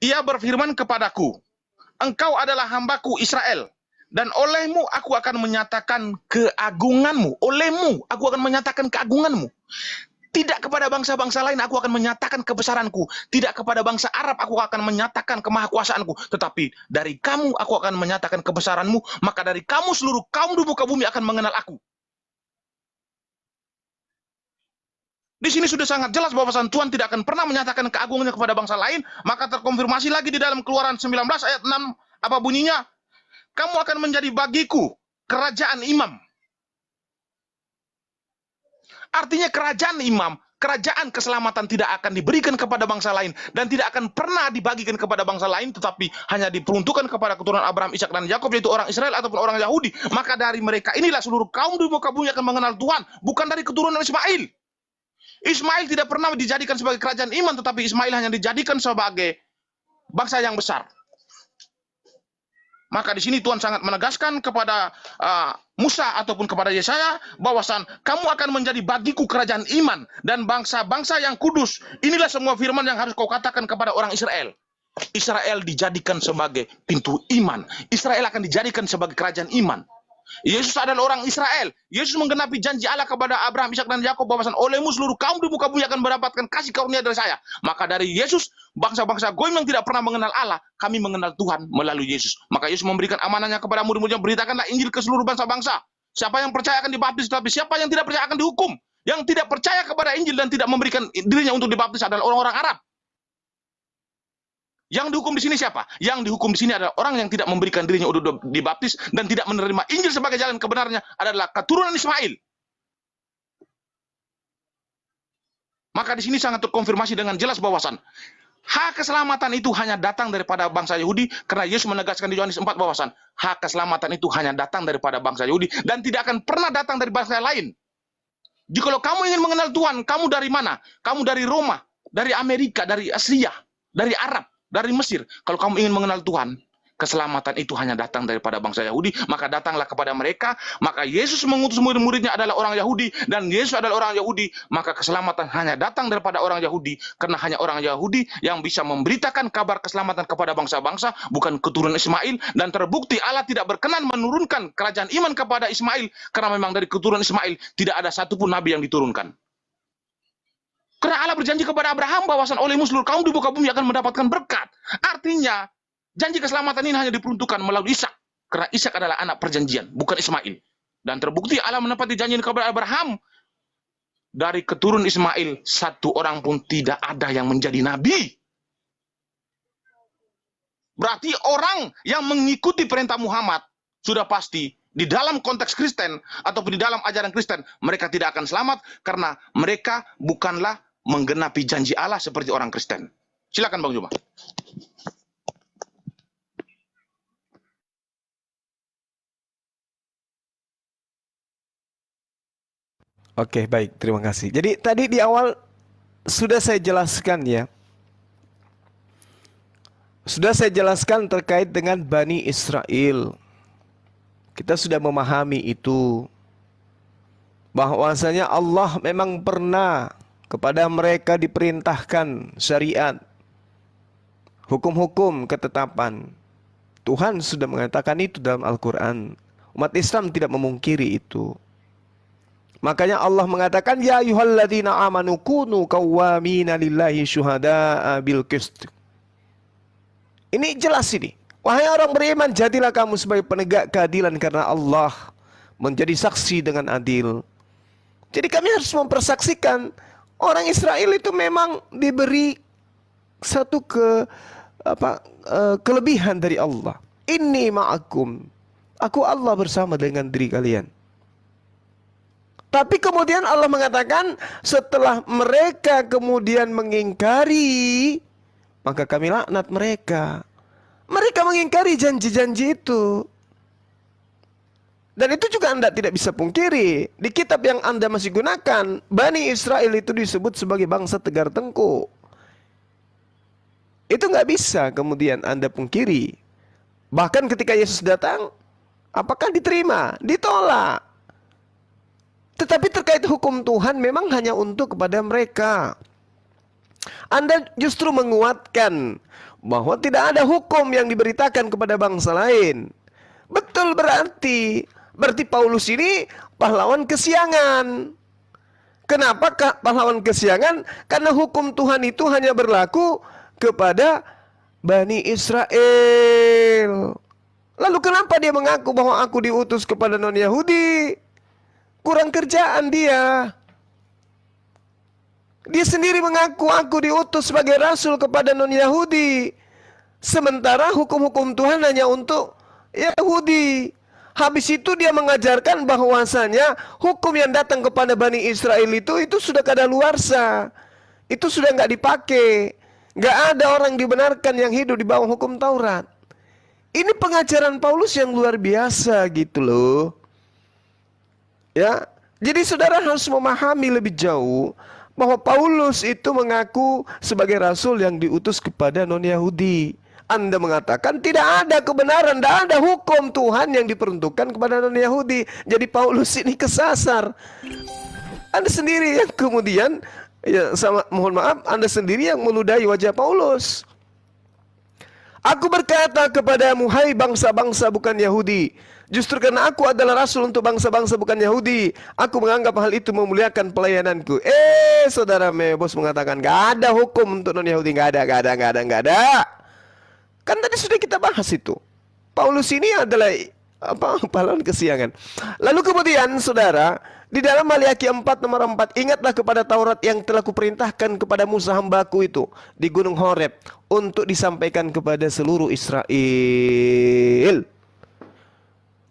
Ia berfirman kepadaku, engkau adalah hambaku Israel, dan olehmu aku akan menyatakan keagunganmu. Olehmu aku akan menyatakan keagunganmu. Tidak kepada bangsa-bangsa lain aku akan menyatakan kebesaranku. Tidak kepada bangsa Arab aku akan menyatakan kemahakuasaanku. Tetapi dari kamu aku akan menyatakan kebesaranmu. Maka dari kamu seluruh kaum di muka bumi akan mengenal aku. Di sini sudah sangat jelas bahwasan Tuhan tidak akan pernah menyatakan keagungannya kepada bangsa lain. Maka terkonfirmasi lagi di dalam Keluaran 19 ayat 6. Apa bunyinya? Kamu akan menjadi bagiku kerajaan imam. Artinya kerajaan imam, kerajaan keselamatan tidak akan diberikan kepada bangsa lain dan tidak akan pernah dibagikan kepada bangsa lain, tetapi hanya diperuntukkan kepada keturunan Abraham, Ishak dan Yakub, yaitu orang Israel ataupun orang Yahudi. Maka dari mereka inilah seluruh kaum di muka bumi akan mengenal Tuhan, bukan dari keturunan Ismail. Ismail tidak pernah dijadikan sebagai kerajaan iman, tetapi Ismail hanya dijadikan sebagai bangsa yang besar. Maka di sini Tuhan sangat menegaskan kepada Musa ataupun kepada Yesaya bahwasan kamu akan menjadi bagiku kerajaan iman dan bangsa-bangsa yang kudus. Inilah semua firman yang harus kau katakan kepada orang Israel. Israel dijadikan sebagai pintu iman. Israel akan dijadikan sebagai kerajaan iman. Yesus adalah orang Israel. Yesus menggenapi janji Allah kepada Abraham, Ishak dan Yakub bahwasan olehmu seluruh kaum di muka bumi akan mendapatkan kasih karunia dari saya. Maka dari Yesus, bangsa-bangsa goyim yang tidak pernah mengenal Allah, kami mengenal Tuhan melalui Yesus. Maka Yesus memberikan amanahnya kepada murid-muridnya, beritakanlah Injil ke seluruh bangsa-bangsa. Siapa yang percaya akan dibaptis, tetapi siapa yang tidak percaya akan dihukum. Yang tidak percaya kepada Injil dan tidak memberikan dirinya untuk dibaptis adalah orang-orang Arab. Yang dihukum di sini siapa? Yang dihukum di sini adalah orang yang tidak memberikan dirinya untuk dibaptis dan tidak menerima Injil sebagai jalan kebenarannya adalah keturunan Ismail. Maka di sini sangat terkonfirmasi dengan jelas bahwasan hak keselamatan itu hanya datang daripada bangsa Yahudi, karena Yesus menegaskan di Yohanes 4 bahwasan hak keselamatan itu hanya datang daripada bangsa Yahudi dan tidak akan pernah datang dari bangsa lain. Jikalau kamu ingin mengenal Tuhan, kamu dari mana? Kamu dari Roma, dari Amerika, dari Asia, dari Arab, dari Mesir. Kalau kamu ingin mengenal Tuhan, keselamatan itu hanya datang daripada bangsa Yahudi, maka datanglah kepada mereka. Maka Yesus mengutus murid-muridnya adalah orang Yahudi, dan Yesus adalah orang Yahudi, maka keselamatan hanya datang daripada orang Yahudi, karena hanya orang Yahudi yang bisa memberitakan kabar keselamatan kepada bangsa-bangsa, bukan keturunan Ismail. Dan terbukti Allah tidak berkenan menurunkan kerajaan iman kepada Ismail, karena memang dari keturunan Ismail tidak ada satupun nabi yang diturunkan. Karena Allah berjanji kepada Abraham bahwasan olehmu seluruh kaum di muka bumi akan mendapatkan berkat. Artinya, janji keselamatan ini hanya diperuntukkan melalui Ishak. Karena Ishak adalah anak perjanjian, bukan Ismail. Dan terbukti Allah menepati janji kepada Abraham. Dari keturunan Ismail, satu orang pun tidak ada yang menjadi nabi. Berarti orang yang mengikuti perintah Muhammad, sudah pasti di dalam konteks Kristen ataupun di dalam ajaran Kristen, mereka tidak akan selamat karena mereka bukanlah menggenapi janji Allah seperti orang Kristen. Silakan Bang Juma. Oke, baik, terima kasih. Jadi tadi di awal sudah saya jelaskan ya. Sudah saya jelaskan terkait dengan Bani Israel. Kita sudah memahami itu, bahwasanya Allah memang pernah kepada mereka diperintahkan syariat, hukum-hukum, ketetapan. Tuhan sudah mengatakan itu dalam Al-Quran. Umat Islam tidak memungkiri itu. Makanya Allah mengatakan, ya ayyuhalladzina amanu kunu qawwamina lillahi syuhada'a bil qist. Ini jelas ini. Wahai orang beriman, jadilah kamu sebagai penegak keadilan karena Allah menjadi saksi dengan adil. Jadi kami harus mempersaksikan orang Israel itu memang diberi satu kelebihan dari Allah. Inni ma'akum. Aku Allah bersama dengan diri kalian. Tapi kemudian Allah mengatakan setelah mereka kemudian mengingkari, maka kami laknat mereka. Mereka mengingkari janji-janji itu. Dan itu juga Anda tidak bisa pungkiri. Di kitab yang Anda masih gunakan, Bani Israel itu disebut sebagai bangsa tegar tengkuk. Itu nggak bisa kemudian Anda pungkiri. Bahkan ketika Yesus datang, apakah diterima? Ditolak. Tetapi terkait hukum Tuhan memang hanya untuk kepada mereka. Anda justru menguatkan bahwa tidak ada hukum yang diberitakan kepada bangsa lain. Betul, berarti Paulus ini pahlawan kesiangan. Kenapa pahlawan kesiangan? Karena hukum Tuhan itu hanya berlaku kepada Bani Israel. Lalu kenapa dia mengaku bahwa aku diutus kepada non-Yahudi? Kurang kerjaan dia. Dia sendiri mengaku aku diutus sebagai rasul kepada non-Yahudi. Sementara hukum-hukum Tuhan hanya untuk Yahudi. Habis itu dia mengajarkan bahwasanya hukum yang datang kepada Bani Israel itu sudah kadaluarsa. Itu sudah nggak dipakai. Nggak ada orang dibenarkan yang hidup di bawah hukum Taurat. Ini pengajaran Paulus yang luar biasa gitu loh. Ya, jadi saudara harus memahami lebih jauh bahwa Paulus itu mengaku sebagai rasul yang diutus kepada non-Yahudi. Anda mengatakan tidak ada kebenaran, tidak ada hukum Tuhan yang diperuntukkan kepada non-Yahudi. Jadi Paulus ini kesasar. Anda sendiri yang kemudian, ya, mohon maaf, Anda sendiri yang meludahi wajah Paulus. Aku berkata kepadamu, hai bangsa-bangsa bukan Yahudi, justru karena aku adalah rasul untuk bangsa-bangsa bukan Yahudi, aku menganggap hal itu memuliakan pelayananku. Saudara Mebos mengatakan gak ada hukum untuk non-Yahudi, gak ada. Kan tadi sudah kita bahas itu. Paulus ini adalah pahlawan kesiangan. Lalu kemudian saudara, di dalam Maliaki 4 nomor 4, ingatlah kepada Taurat yang telah kuperintahkan kepada Musa hambaku itu di Gunung Horeb untuk disampaikan kepada seluruh Israel.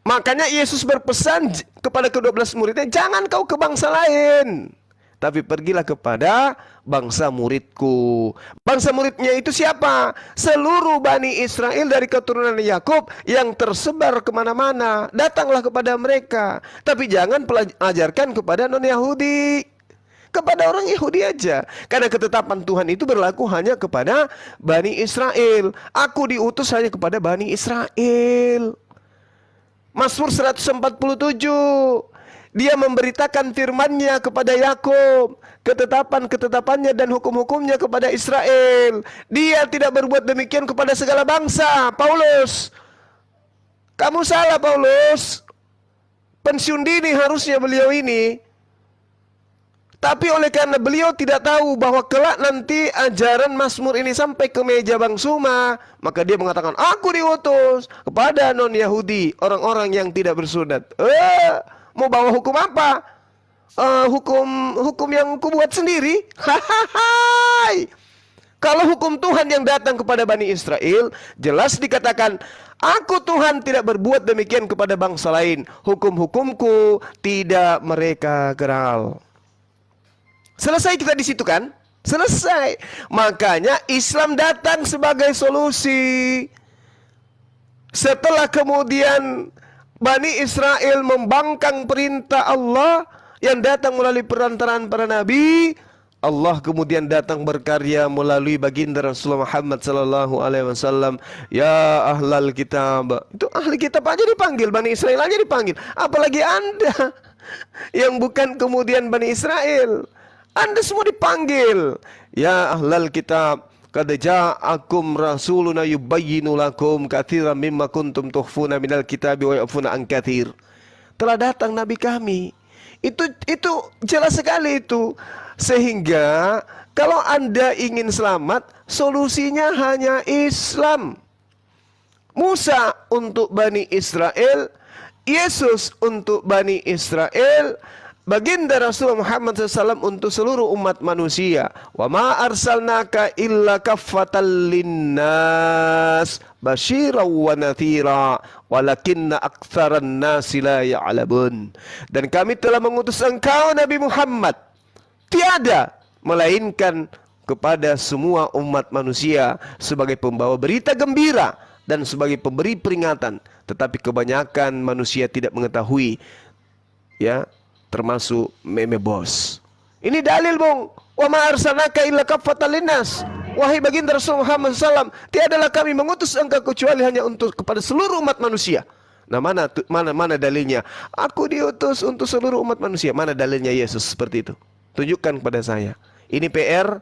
Makanya Yesus berpesan kepada ke-12 muridnya, jangan kau ke bangsa lain, tapi pergilah kepada bangsa muridku. Bangsa muridnya itu siapa? Seluruh Bani Israel dari keturunan Yakub yang tersebar kemana-mana. Datanglah kepada mereka. Tapi jangan ajarkan kepada non-Yahudi, kepada orang Yahudi aja. Karena ketetapan Tuhan itu berlaku hanya kepada Bani Israel. Aku diutus hanya kepada Bani Israel. Mazmur 147, dia memberitakan firman-Nya kepada Yakub, ketetapan-ketetapannya dan hukum-hukumnya kepada Israel. Dia tidak berbuat demikian kepada segala bangsa. Paulus, kamu salah Paulus. Pensiun dini harusnya beliau ini. Tapi oleh karena beliau tidak tahu bahwa kelak nanti ajaran Mazmur ini sampai ke meja Bang Suma, maka dia mengatakan, aku diutus kepada non-Yahudi, orang-orang yang tidak bersunat. Mau bawa hukum apa? Hukum yang kubuat sendiri. Kalau hukum Tuhan yang datang kepada Bani Israel, jelas dikatakan, aku Tuhan tidak berbuat demikian kepada bangsa lain. Hukum-hukumku tidak mereka kenal. Selesai kita di situ kan? Selesai. Makanya Islam datang sebagai solusi. Setelah kemudian Bani Israel membangkang perintah Allah yang datang melalui perantaraan para nabi, Allah kemudian datang berkarya melalui baginda Rasulullah Muhammad sallallahu alaihi wasallam. Ya ahlal kitab. Itu ahli kitab aja dipanggil, Bani Israel aja dipanggil. Apalagi Anda yang bukan kemudian Bani Israel. Anda semua dipanggil. Ya ahlal kitab, qad ja'akum rasuluna yubayyinu lakum katsiran mimma kuntum tukhfuna minal kitabi wa ya'funa an katsir. Telah datang nabi kami. Itu jelas sekali itu. Sehingga kalau Anda ingin selamat, solusinya hanya Islam. Musa untuk Bani Israel, Yesus untuk Bani Israel, baginda Rasulullah Muhammad SAW untuk seluruh umat manusia. Wa ma arsalnaka illa kaffatan linnas basyiran wa nadhira walakinna aktsaran nasi la ya'lamun. Dan kami telah mengutus engkau Nabi Muhammad tiada melainkan kepada semua umat manusia sebagai pembawa berita gembira dan sebagai pemberi peringatan, tetapi kebanyakan manusia tidak mengetahui, ya, termasuk meme bos. Ini dalil, Bung. Wa ma arsalnaka illa kaffatan linnas. Wahai baginda Rasul Muhammad SAW, tiadalah kami mengutus engkau kecuali hanya untuk kepada seluruh umat manusia. Nah, mana dalilnya? Aku diutus untuk seluruh umat manusia. Mana dalilnya Yesus seperti itu? Tunjukkan kepada saya. Ini PR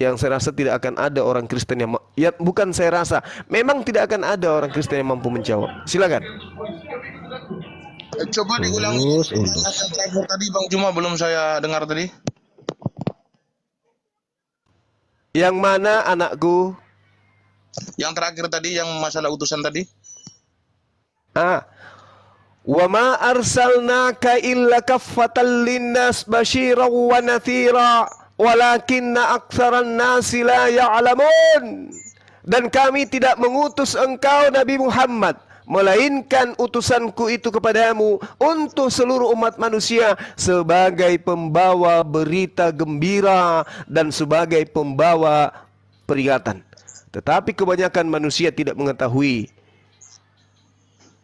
Yang saya rasa tidak akan ada orang Kristen yang ya bukan saya rasa, memang tidak akan ada orang Kristen yang mampu menjawab. Silakan. Coba diulang Ulus. terakhir tadi Bang Juma, belum saya dengar tadi. Yang mana anakku? Yang terakhir tadi yang masalah utusan tadi. Wa ma arsalnaka illa kaffatan linnas basyiran wa nathira walakinna aktsaran nasi la ya'lamun. Dan kami tidak mengutus engkau Nabi Muhammad melainkan utusanku itu kepadamu untuk seluruh umat manusia sebagai pembawa berita gembira dan sebagai pembawa peringatan. Tetapi kebanyakan manusia tidak mengetahui,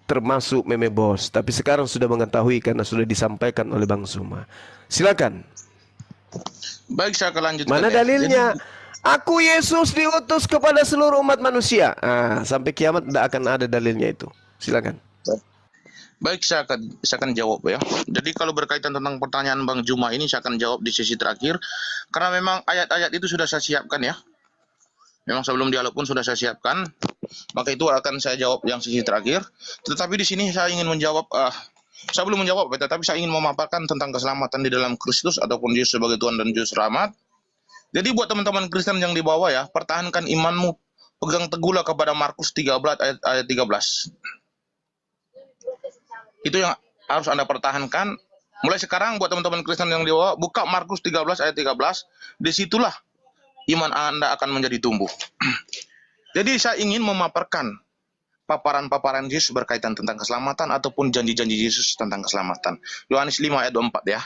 termasuk Meme Bos. Tapi sekarang sudah mengetahui karena sudah disampaikan oleh Bang Zuma. Silakan. Baik, saya akan lanjutkan. Mana dalilnya? Aku Yesus diutus kepada seluruh umat manusia. Sampai kiamat tidak akan ada dalilnya itu. Silakan. Baik, saya akan jawab ya. Jadi kalau berkaitan tentang pertanyaan Bang Juma ini, saya akan jawab di sesi terakhir. Karena memang ayat-ayat itu sudah saya siapkan ya. Memang sebelum dialog pun sudah saya siapkan. Maka itu akan saya jawab yang sesi terakhir. Tetapi di sini saya ingin menjawab, saya belum menjawab, tetapi saya ingin memaparkan tentang keselamatan di dalam Kristus ataupun Yesus sebagai Tuhan dan Juru Selamat. Jadi buat teman-teman Kristen yang di bawah ya, pertahankan imanmu, pegang teguhlah kepada Markus 13 ayat 13. Itu yang harus Anda pertahankan. Mulai sekarang buat teman-teman Kristen yang di bawah, buka Markus 13 ayat 13, disitulah iman Anda akan menjadi tumbuh. Jadi saya ingin memaparkan paparan-paparan Yesus berkaitan tentang keselamatan ataupun janji-janji Yesus tentang keselamatan. Yohanes 5 ayat 24 ya.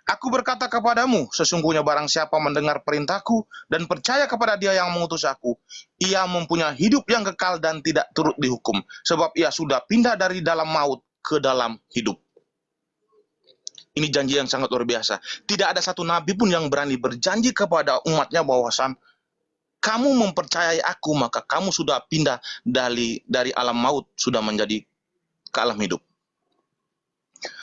Aku berkata kepadamu, sesungguhnya barang siapa mendengar perintahku dan percaya kepada Dia yang mengutus aku, ia mempunyai hidup yang kekal dan tidak turut dihukum, sebab ia sudah pindah dari dalam maut ke dalam hidup. Ini janji yang sangat luar biasa. Tidak ada satu nabi pun yang berani berjanji kepada umatnya bahwasan kamu mempercayai aku, maka kamu sudah pindah dari alam maut, sudah menjadi ke alam hidup.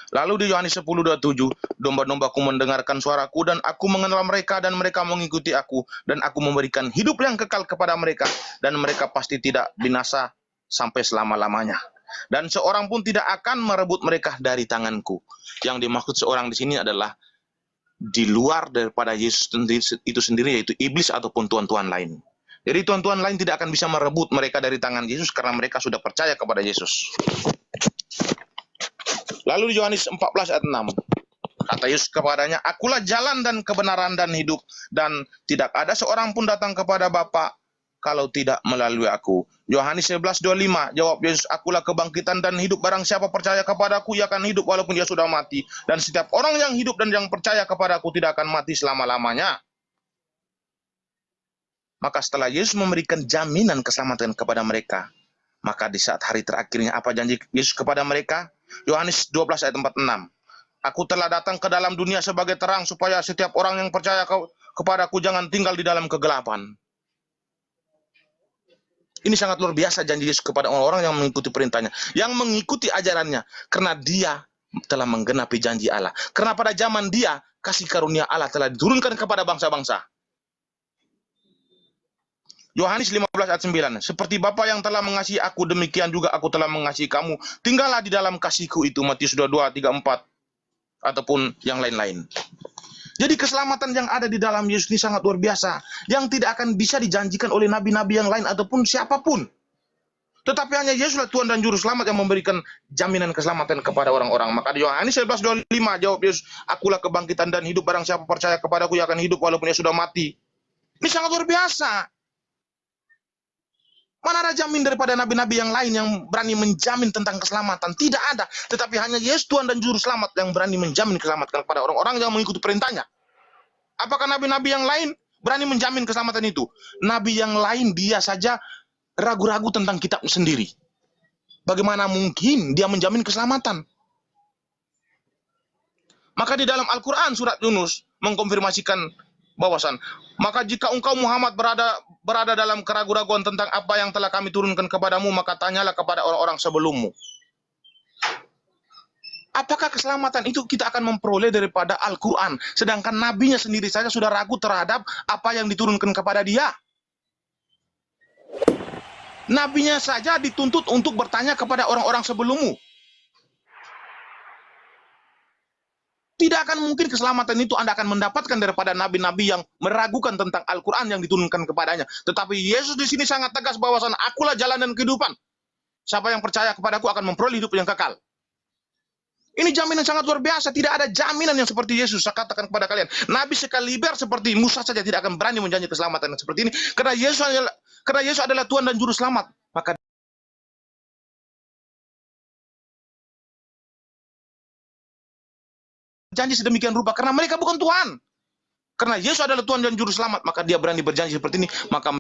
Lalu di Yohanes 10:27, domba-dombaku mendengarkan suaraku dan aku mengenal mereka dan mereka mengikuti aku dan aku memberikan hidup yang kekal kepada mereka dan mereka pasti tidak binasa sampai selama-lamanya. Dan seorang pun tidak akan merebut mereka dari tanganku. Yang dimaksud seorang di sini adalah di luar daripada Yesus itu sendiri, yaitu iblis ataupun tuan-tuan lain. Jadi tuan-tuan lain tidak akan bisa merebut mereka dari tangan Yesus karena mereka sudah percaya kepada Yesus. Lalu di Yohanes 14 ayat 6, kata Yesus kepadanya, akulah jalan dan kebenaran dan hidup, dan tidak ada seorang pun datang kepada Bapa kalau tidak melalui aku. Yohanes 11:25, jawab Yesus, akulah kebangkitan dan hidup, barang siapa percaya kepadaku, ia akan hidup walaupun dia sudah mati. Dan setiap orang yang hidup dan yang percaya kepadaku tidak akan mati selama-lamanya. Maka setelah Yesus memberikan jaminan keselamatan kepada mereka, maka di saat hari terakhirnya apa janji Yesus kepada mereka? Yohanes 12 ayat 46. Aku telah datang ke dalam dunia sebagai terang supaya setiap orang yang percaya kepadaku jangan tinggal di dalam kegelapan. Ini sangat luar biasa janji Yesus kepada orang-orang yang mengikuti perintahnya, yang mengikuti ajarannya, karena dia telah menggenapi janji Allah. Karena pada zaman dia, kasih karunia Allah telah diturunkan kepada bangsa-bangsa. Yohanes 15 ayat 9, seperti Bapa yang telah mengasihi aku, demikian juga aku telah mengasihi kamu. Tinggallah di dalam kasihku itu, Matius 22, 34, ataupun yang lain-lain. Jadi keselamatan yang ada di dalam Yesus ini sangat luar biasa, yang tidak akan bisa dijanjikan oleh nabi-nabi yang lain ataupun siapapun. Tetapi hanya Yesuslah Tuhan dan Juru Selamat yang memberikan jaminan keselamatan kepada orang-orang. Maka di Yohanes 11:25 jawab Yesus, akulah kebangkitan dan hidup, barang siapa percaya kepadaku ia akan hidup walaupun ia sudah mati. Ini sangat luar biasa. Mana ada jamin daripada nabi-nabi yang lain yang berani menjamin tentang keselamatan? Tidak ada. Tetapi hanya Yesus Tuhan dan Juru Selamat yang berani menjamin keselamatan kepada orang-orang yang mengikuti perintahnya. Apakah nabi-nabi yang lain berani menjamin keselamatan itu? Nabi yang lain dia saja ragu-ragu tentang kitab sendiri. Bagaimana mungkin dia menjamin keselamatan? Maka di dalam Al-Quran surat Yunus mengkonfirmasikan bahwasan, maka jika engkau Muhammad berada dalam keraguan-raguan tentang apa yang telah kami turunkan kepadamu, maka tanyalah kepada orang-orang sebelummu. Apakah keselamatan itu kita akan memperoleh daripada Al-Quran, sedangkan nabinya sendiri saja sudah ragu terhadap apa yang diturunkan kepada dia? Nabinya saja dituntut untuk bertanya kepada orang-orang sebelummu. Tidak akan mungkin keselamatan itu Anda akan mendapatkan daripada nabi-nabi yang meragukan tentang Al-Quran yang diturunkan kepadanya. Tetapi Yesus di sini sangat tegas bahwasan akulah jalan dan kehidupan. Siapa yang percaya kepadaku akan memperoleh hidup yang kekal. Ini jaminan sangat luar biasa. Tidak ada jaminan yang seperti Yesus. Saya katakan kepada kalian, nabi sekaliber seperti Musa saja tidak akan berani menjanji keselamatan yang seperti ini. Karena Yesus adalah Tuhan dan Juru Selamat. Maka janji sedemikian rupa karena mereka bukan Tuhan. Karena Yesus adalah Tuhan dan Juru Selamat, maka dia berani berjanji seperti ini. Maka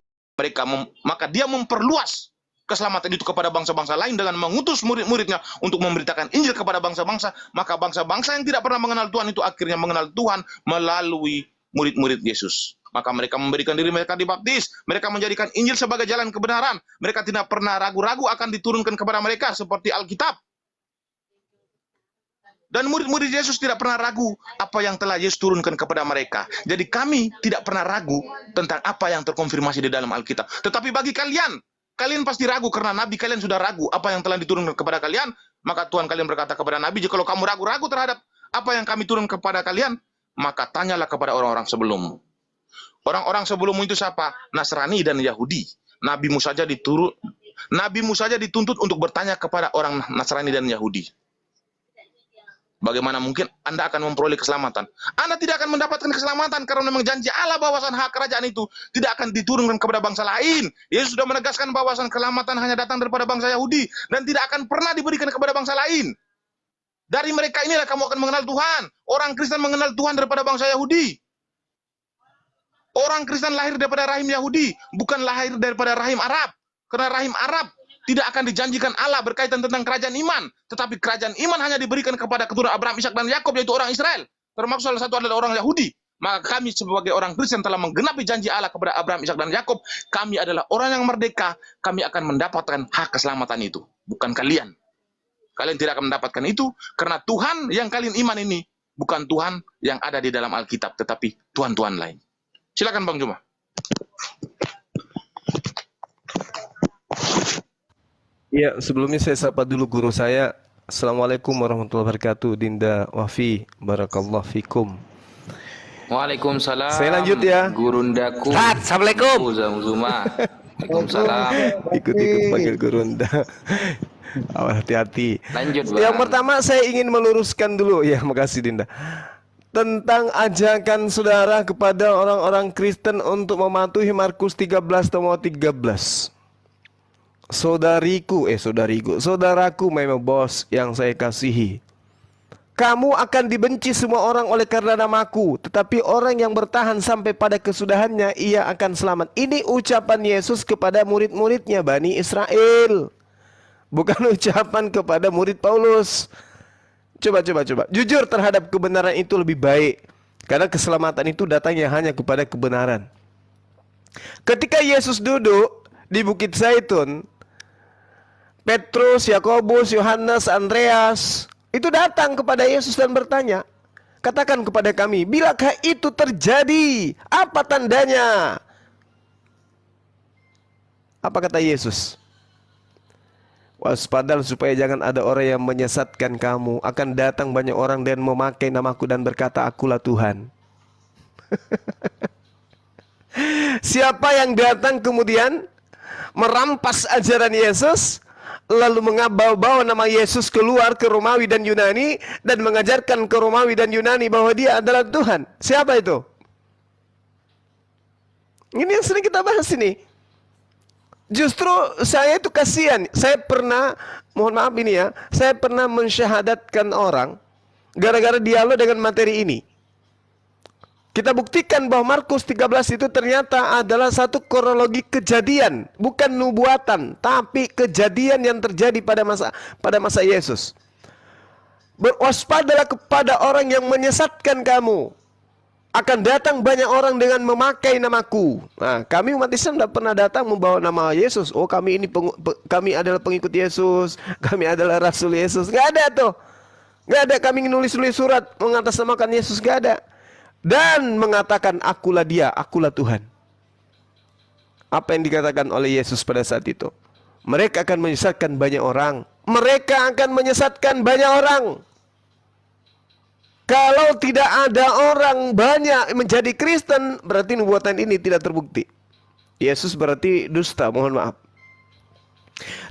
dia memperluas keselamatan itu kepada bangsa-bangsa lain dengan mengutus murid-muridnya untuk memberitakan Injil kepada bangsa-bangsa. Maka bangsa-bangsa yang tidak pernah mengenal Tuhan itu akhirnya mengenal Tuhan melalui murid-murid Yesus. Maka mereka memberikan diri mereka dibaptis. Mereka menjadikan Injil sebagai jalan kebenaran. Mereka tidak pernah ragu-ragu akan diturunkan kepada mereka seperti Alkitab. Dan murid-murid Yesus tidak pernah ragu apa yang telah Yesus turunkan kepada mereka. Jadi kami tidak pernah ragu tentang apa yang terkonfirmasi di dalam Alkitab. Tetapi bagi kalian pasti ragu karena nabi kalian sudah ragu apa yang telah diturunkan kepada kalian. Maka Tuhan kalian berkata kepada nabi, jika kamu ragu-ragu terhadap apa yang kami turun kepada kalian, maka tanyalah kepada orang-orang sebelummu. Orang-orang sebelummu itu siapa? Nasrani dan Yahudi. Nabimu saja dituntut untuk bertanya kepada orang Nasrani dan Yahudi. Bagaimana mungkin Anda akan memperoleh keselamatan? Anda tidak akan mendapatkan keselamatan karena memang janji Allah bahwasan hak kerajaan itu tidak akan diturunkan kepada bangsa lain. Yesus sudah menegaskan bahwasan keselamatan hanya datang daripada bangsa Yahudi dan tidak akan pernah diberikan kepada bangsa lain. Dari mereka inilah kamu akan mengenal Tuhan. Orang Kristen mengenal Tuhan daripada bangsa Yahudi. Orang Kristen lahir daripada rahim Yahudi, bukan lahir daripada rahim Arab. Karena rahim Arab tidak akan dijanjikan Allah berkaitan tentang kerajaan iman. Tetapi kerajaan iman hanya diberikan kepada keturunan Abraham, Ishak, dan Yakub, yaitu orang Israel. Termasuk salah satu adalah orang Yahudi. Maka kami sebagai orang Kristen telah menggenapi janji Allah kepada Abraham, Ishak, dan Yakub. Kami adalah orang yang merdeka. Kami akan mendapatkan hak keselamatan itu. Bukan kalian. Kalian tidak akan mendapatkan itu. Karena Tuhan yang kalian iman ini bukan Tuhan yang ada di dalam Alkitab. Tetapi Tuhan-Tuhan lain. Silakan Bang Juma. Ya, sebelumnya saya sapa dulu guru saya. Assalamualaikum warahmatullahi wabarakatuh. Dinda Wafi, barakallahu fikum. Waalaikumsalam. Saya lanjut ya. Gurundaku. Assalamualaikum. Zuma. Waalaikumsalam. Ikut-ikut panggil gurunda. Awas, hati-hati. Lanjut, Bang. Yang pertama saya ingin meluruskan dulu, ya makasih Dinda, tentang ajakan saudara kepada orang-orang Kristen untuk mematuhi Markus 13 nomor 13. Saudaraku memang bos yang saya kasihi. Kamu akan dibenci semua orang oleh karena namaku, tetapi orang yang bertahan sampai pada kesudahannya, ia akan selamat. Ini ucapan Yesus kepada murid-muridnya Bani Israel, bukan ucapan kepada murid Paulus. Coba. Jujur terhadap kebenaran itu lebih baik, karena keselamatan itu datangnya hanya kepada kebenaran. Ketika Yesus duduk di Bukit Zaitun, Petrus, Yakobus, Yohanes, Andreas itu datang kepada Yesus dan bertanya, katakan kepada kami, bilakah itu terjadi? Apa tandanya? Apa kata Yesus? Waspadalah supaya jangan ada orang yang menyesatkan kamu. Akan datang banyak orang dan memakai namaku dan berkata, akulah Tuhan. Siapa yang datang kemudian merampas ajaran Yesus, lalu mengabawa nama Yesus keluar ke Romawi dan Yunani dan mengajarkan ke Romawi dan Yunani bahwa dia adalah Tuhan. Siapa itu? Ini yang sering kita bahas ini. Justru saya itu kasihan. Saya pernah, mohon maaf ini ya, saya pernah mensyahadatkan orang gara-gara dialog dengan materi ini. Kita buktikan bahwa Markus 13 itu ternyata adalah satu kronologi kejadian, bukan nubuatan, tapi kejadian yang terjadi pada masa Yesus. Berwaspadalah kepada orang yang menyesatkan kamu. Akan datang banyak orang dengan memakai namaku. Nah, kami umat Islam tidak pernah datang membawa nama Yesus. Oh, kami adalah pengikut Yesus, kami adalah Rasul Yesus. Nggak ada tuh. Nggak ada kami nulis-nulis surat mengatasnamakan Yesus, nggak ada. Dan mengatakan akulah dia, akulah Tuhan. Apa yang dikatakan oleh Yesus pada saat itu? Mereka akan menyesatkan banyak orang. Mereka akan menyesatkan banyak orang. Kalau tidak ada orang banyak menjadi Kristen, berarti nubuatan ini tidak terbukti. Yesus berarti dusta, mohon maaf.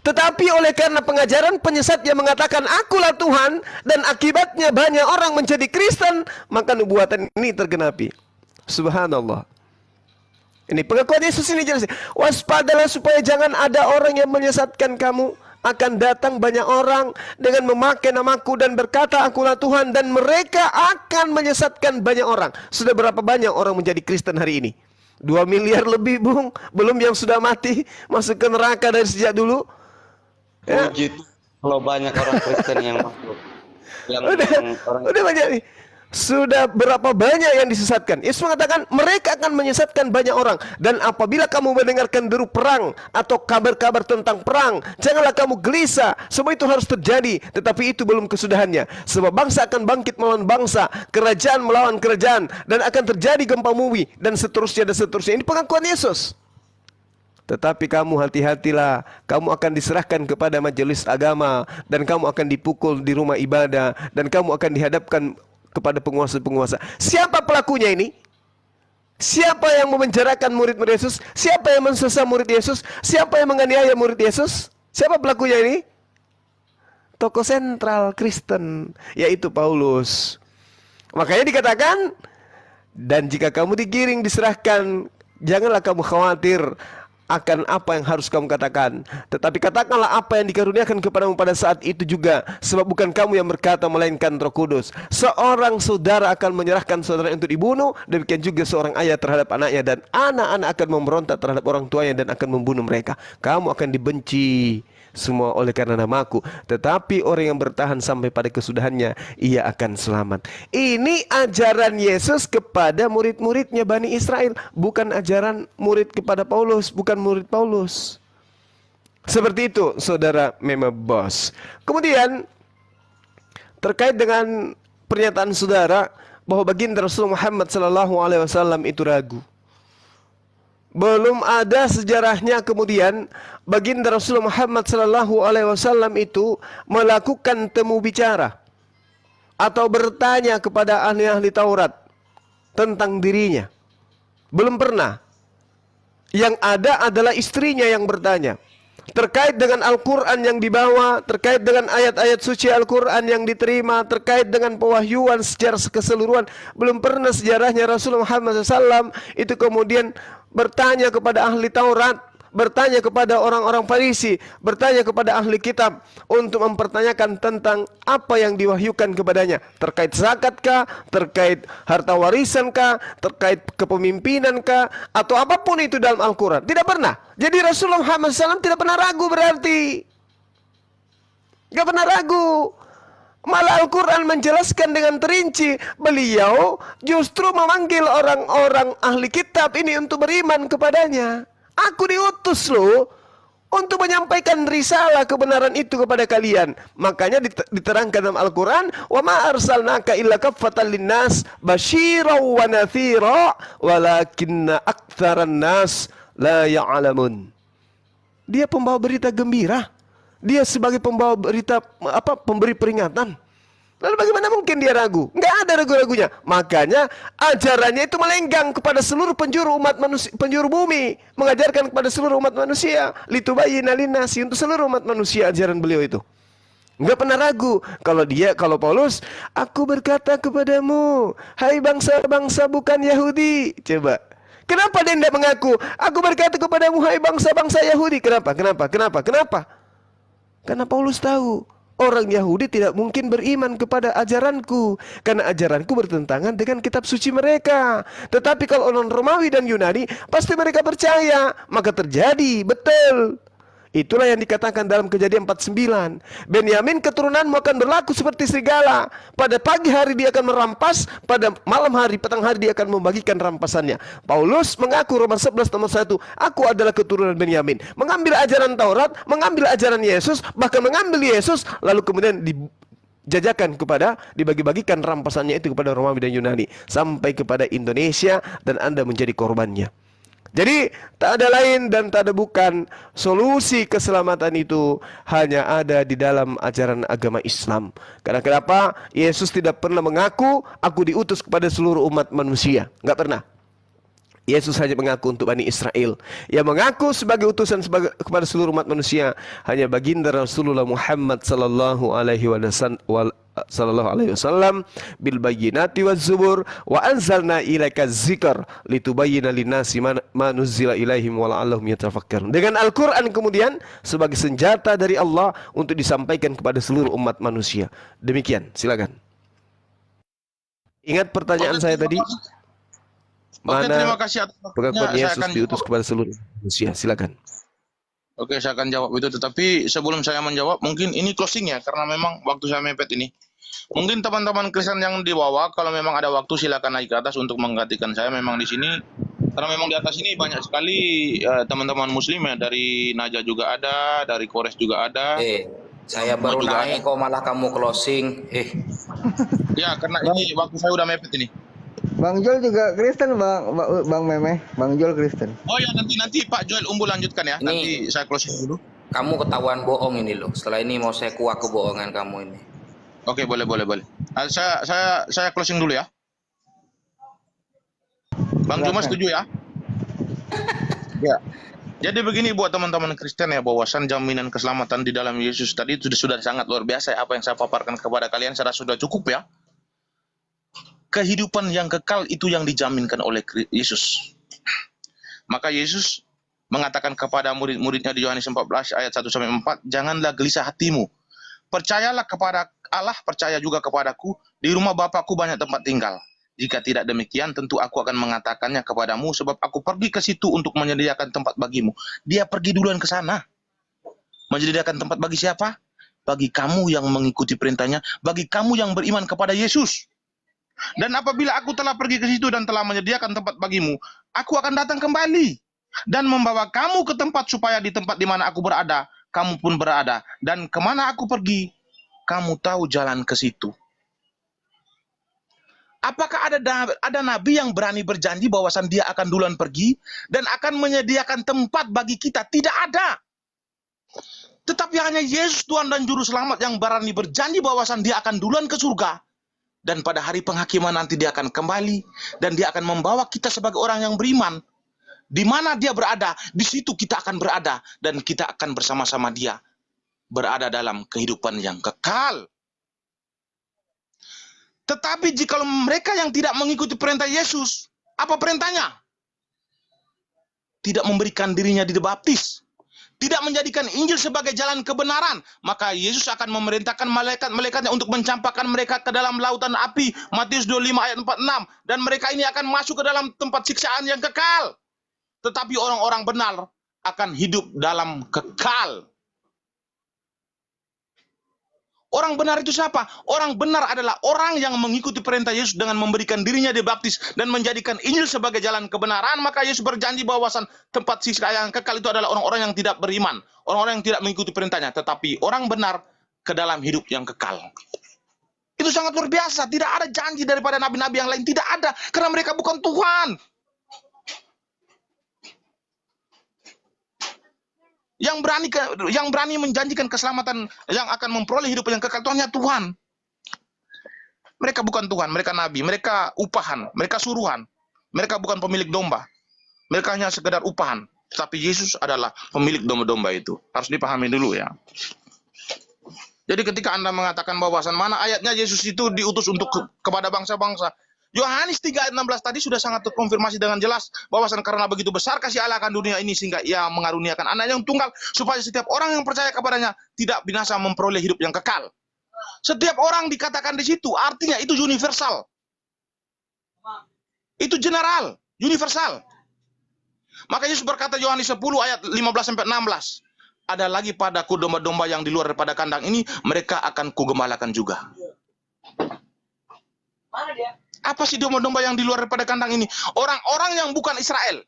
Tetapi oleh karena pengajaran penyesat yang mengatakan akulah Tuhan, dan akibatnya banyak orang menjadi Kristen, maka nubuatan ini tergenapi. Subhanallah. Ini pengakuan Yesus ini jelas. Waspadalah supaya jangan ada orang yang menyesatkan kamu. Akan datang banyak orang dengan memakai namaku dan berkata akulah Tuhan, dan mereka akan menyesatkan banyak orang. Sudah berapa banyak orang menjadi Kristen hari ini? 2 miliar lebih, Bung. Belum yang sudah mati masuk ke neraka dari sejak dulu. Ya. Begitu. Kalau banyak orang Kristen yang masuk. Udah banyak nih. Sudah berapa banyak yang disesatkan? Yesus mengatakan mereka akan menyesatkan banyak orang. Dan apabila kamu mendengarkan deru perang atau kabar-kabar tentang perang, janganlah kamu gelisah. Semua itu harus terjadi, tetapi itu belum kesudahannya. Sebab bangsa akan bangkit melawan bangsa, kerajaan melawan kerajaan, dan akan terjadi gempa bumi, dan seterusnya dan seterusnya. Ini pengakuan Yesus. Tetapi kamu hati-hatilah, kamu akan diserahkan kepada majelis agama, dan kamu akan dipukul di rumah ibadah, dan kamu akan dihadapkan kepada penguasa-penguasa. Siapa pelakunya ini? Siapa yang memenjarakan murid-murid Yesus? Siapa yang mensesat murid Yesus? Siapa yang menganiaya murid Yesus? Siapa pelakunya ini? Tokoh sentral Kristen, yaitu Paulus. Makanya dikatakan, dan jika kamu digiring, diserahkan, janganlah kamu khawatir akan apa yang harus kamu katakan, tetapi katakanlah apa yang dikaruniakan kepadamu pada saat itu juga, sebab bukan kamu yang berkata melainkan Roh Kudus. Seorang saudara akan menyerahkan saudara untuk dibunuh, demikian juga seorang ayah terhadap anaknya, dan anak-anak akan memberontak terhadap orang tuanya dan akan membunuh mereka. Kamu akan dibenci semua oleh karena namaku, tetapi orang yang bertahan sampai pada kesudahannya, ia akan selamat. Ini ajaran Yesus kepada murid-muridnya Bani Israel, bukan ajaran murid kepada Paulus, bukan murid Paulus. Seperti itu, saudara Memebos. Kemudian terkait dengan pernyataan saudara bahwa baginda Rasulullah Muhammad SAW itu ragu. Belum ada sejarahnya kemudian baginda Rasulullah Muhammad SAW itu melakukan temu bicara atau bertanya kepada ahli-ahli Taurat tentang dirinya. Belum pernah. Yang ada adalah istrinya yang bertanya terkait dengan Al-Quran yang dibawa, terkait dengan ayat-ayat suci Al-Quran yang diterima, terkait dengan pewahyuan secara keseluruhan. Belum pernah sejarahnya Rasulullah Muhammad SAW itu kemudian bertanya kepada ahli Taurat, bertanya kepada orang-orang Farisi, bertanya kepada ahli kitab untuk mempertanyakan tentang apa yang diwahyukan kepadanya, terkait zakatkah, terkait harta warisankah, terkait kepemimpinan,kah, atau apapun itu dalam Al-Quran. Tidak pernah. Jadi Rasulullah Muhammad SAW tidak pernah ragu, berarti tidak pernah ragu. Malah Al-Quran menjelaskan dengan terinci. Beliau justru memanggil orang-orang ahli kitab ini untuk beriman kepadanya. Aku diutus loh untuk menyampaikan risalah kebenaran itu kepada kalian. Makanya diterangkan dalam Al-Quran, wa ma arsalnaka illa kaffatan linnas basyira wa natsira walakinna aktsaran nas la ya'lamun. Dia pembawa berita gembira. Dia sebagai pembawa berita pemberi peringatan. Lalu bagaimana mungkin dia ragu? Nggak ada ragu-ragunya. Makanya ajarannya itu melenggang kepada seluruh penjuru umat manusia, penjuru bumi, mengajarkan kepada seluruh umat manusia, litubayyina linnasi, untuk seluruh umat manusia ajaran beliau itu. Nggak pernah ragu. Kalau Paulus, aku berkata kepadamu, hai bangsa-bangsa bukan Yahudi. Coba. Kenapa dia tidak mengaku? Aku berkata kepadamu, hai bangsa-bangsa Yahudi. Kenapa? Karena Paulus tahu orang Yahudi tidak mungkin beriman kepada ajaranku, karena ajaranku bertentangan dengan kitab suci mereka. Tetapi kalau orang Romawi dan Yunani, pasti mereka percaya. Maka terjadi, betul. Itulah yang dikatakan dalam Kejadian 49. Benyamin keturunanmu akan berlaku seperti serigala. Pada pagi hari dia akan merampas, pada malam hari, petang hari dia akan membagikan rampasannya. Paulus mengaku Roma 11 nomor 1, aku adalah keturunan Benyamin. Mengambil ajaran Taurat, mengambil ajaran Yesus, bahkan mengambil Yesus, lalu kemudian jajakan kepada, dibagi-bagikan rampasannya itu kepada Romawi dan Yunani sampai kepada Indonesia, dan Anda menjadi korbannya. Jadi tak ada lain dan tak ada bukan, solusi keselamatan itu hanya ada di dalam ajaran agama Islam. Karena kenapa? Yesus tidak pernah mengaku aku diutus kepada seluruh umat manusia, nggak pernah. Yesus hanya mengaku untuk Bani Israel. Yang mengaku sebagai utusan kepada seluruh umat manusia hanya baginda Rasulullah Muhammad sallallahu alaihi wasallam bil bayyinati waz zubur wa anzalna ilaika dzikr litubayyana linnasi ma nuzila ilaihim wa la'allahum yatafakkarun. Dengan Al-Qur'an kemudian sebagai senjata dari Allah untuk disampaikan kepada seluruh umat manusia. Demikian, silakan. Ingat pertanyaan saya tadi? Oke, terima kasih atas pengakuan waktunya. Yesus diutus kepada seluruh manusia. Silakan. Oke, saya akan jawab itu. Tetapi sebelum saya menjawab, mungkin ini closing ya, karena memang waktu saya mepet ini. Mungkin teman-teman Kristen yang di bawah, kalau memang ada waktu silakan naik ke atas untuk menggantikan saya. Memang di sini, karena memang di atas ini banyak sekali teman-teman Muslim ya, dari Naja juga ada, dari Kores juga ada. Saya baru juga naik kok malah kamu closing. Ya, karena ini waktu saya udah mepet ini. Bang Jol juga Kristen, Bang Memeh. Bang Jol Kristen. Oh ya, nanti Pak Joel Umbu lanjutkan ya. Nanti saya closing dulu. Kamu ketahuan bohong ini loh. Setelah ini mau saya kuak kebohongan kamu ini. Oke, boleh. Saya closing dulu ya. Bang Juma setuju ya? Ya. Jadi begini buat teman-teman Kristen ya, bahwasan jaminan keselamatan di dalam Yesus tadi itu sudah sangat luar biasa. Apa yang saya paparkan kepada kalian saya rasa sudah cukup ya. Kehidupan yang kekal itu yang dijaminkan oleh Yesus. Maka Yesus mengatakan kepada murid-muridnya di Yohanes 14 ayat 1-4, janganlah gelisah hatimu. Percayalah kepada Allah, percaya juga kepadaku. Di rumah Bapakku banyak tempat tinggal. Jika tidak demikian, tentu aku akan mengatakannya kepadamu, sebab aku pergi ke situ untuk menyediakan tempat bagimu. Dia pergi duluan ke sana. Menyediakan tempat bagi siapa? Bagi kamu yang mengikuti perintahnya, bagi kamu yang beriman kepada Yesus. Dan apabila aku telah pergi ke situ dan telah menyediakan tempat bagimu, aku akan datang kembali dan membawa kamu ke tempat, supaya di tempat di mana aku berada, kamu pun berada. Dan kemana aku pergi, kamu tahu jalan ke situ. Apakah ada nabi yang berani berjanji bahwasan dia akan duluan pergi dan akan menyediakan tempat bagi kita? Tidak ada. Tetapi hanya Yesus Tuhan dan Juru Selamat yang berani berjanji bahwasan dia akan duluan ke surga. Dan pada hari penghakiman nanti dia akan kembali dan dia akan membawa kita sebagai orang yang beriman. Di mana dia berada, di situ kita akan berada dan kita akan bersama-sama dia berada dalam kehidupan yang kekal. Tetapi jika mereka yang tidak mengikuti perintah Yesus, apa perintahnya? Tidak memberikan dirinya dibaptis, tidak menjadikan Injil sebagai jalan kebenaran, maka Yesus akan memerintahkan malaikat-malaikatnya untuk mencampakkan mereka ke dalam lautan api. Matius 25 ayat 46. Dan mereka ini akan masuk ke dalam tempat siksaan yang kekal. Tetapi orang-orang benar akan hidup dalam kekal. Orang benar itu siapa? Orang benar adalah orang yang mengikuti perintah Yesus dengan memberikan dirinya dibaptis dan menjadikan Injil sebagai jalan kebenaran. Maka Yesus berjanji bahwasan tempat siksa yang kekal itu adalah orang-orang yang tidak beriman, orang-orang yang tidak mengikuti perintahnya. Tetapi orang benar ke dalam hidup yang kekal. Itu sangat luar biasa. Tidak ada janji daripada nabi-nabi yang lain. Tidak ada. Karena mereka bukan Tuhan. Yang berani menjanjikan keselamatan yang akan memperoleh hidup yang kekal itu hanya Tuhan. Mereka bukan Tuhan, mereka nabi, mereka upahan, mereka suruhan. Mereka bukan pemilik domba. Mereka hanya sekedar upahan. Tapi Yesus adalah pemilik domba-domba itu. Harus dipahami dulu ya. Jadi ketika Anda mengatakan bahwasan mana ayatnya Yesus itu diutus untuk kepada bangsa-bangsa, Yohanes 3 ayat 16 tadi sudah sangat terkonfirmasi dengan jelas bahwasan karena begitu besar kasih Allah akan dunia ini sehingga ia mengaruniakan anak yang tunggal supaya setiap orang yang percaya kepadanya tidak binasa, memperoleh hidup yang kekal. Setiap orang dikatakan di situ, artinya itu universal. Itu general, universal. Maka Yesus berkata Yohanes 10 ayat 15 sampai 16, ada lagi padaku domba-domba yang di luar daripada kandang ini, mereka akan kugembalakan juga. Mana dia? Apa sih domba-domba yang di luar daripada kandang ini? Orang-orang yang bukan Israel.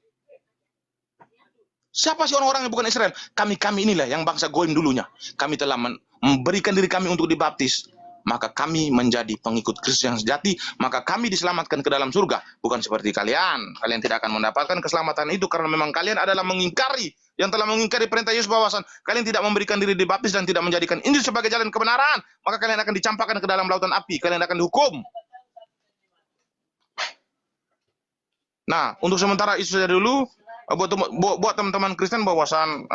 Siapa sih orang-orang yang bukan Israel? Kami inilah yang bangsa Goim dulunya. Kami telah memberikan diri kami untuk dibaptis. maka kami menjadi pengikut Kristus yang sejati, maka kami diselamatkan ke dalam surga. Bukan seperti kalian. Kalian tidak akan mendapatkan keselamatan itu karena memang kalian adalah mengingkari, yang telah mengingkari perintah Yesus bahwasan kalian tidak memberikan diri dibaptis dan tidak menjadikan Injil sebagai jalan kebenaran, maka kalian akan dicampakkan ke dalam lautan api, kalian akan dihukum. Nah, untuk sementara itu saja dulu buat teman-teman Kristen bahwasan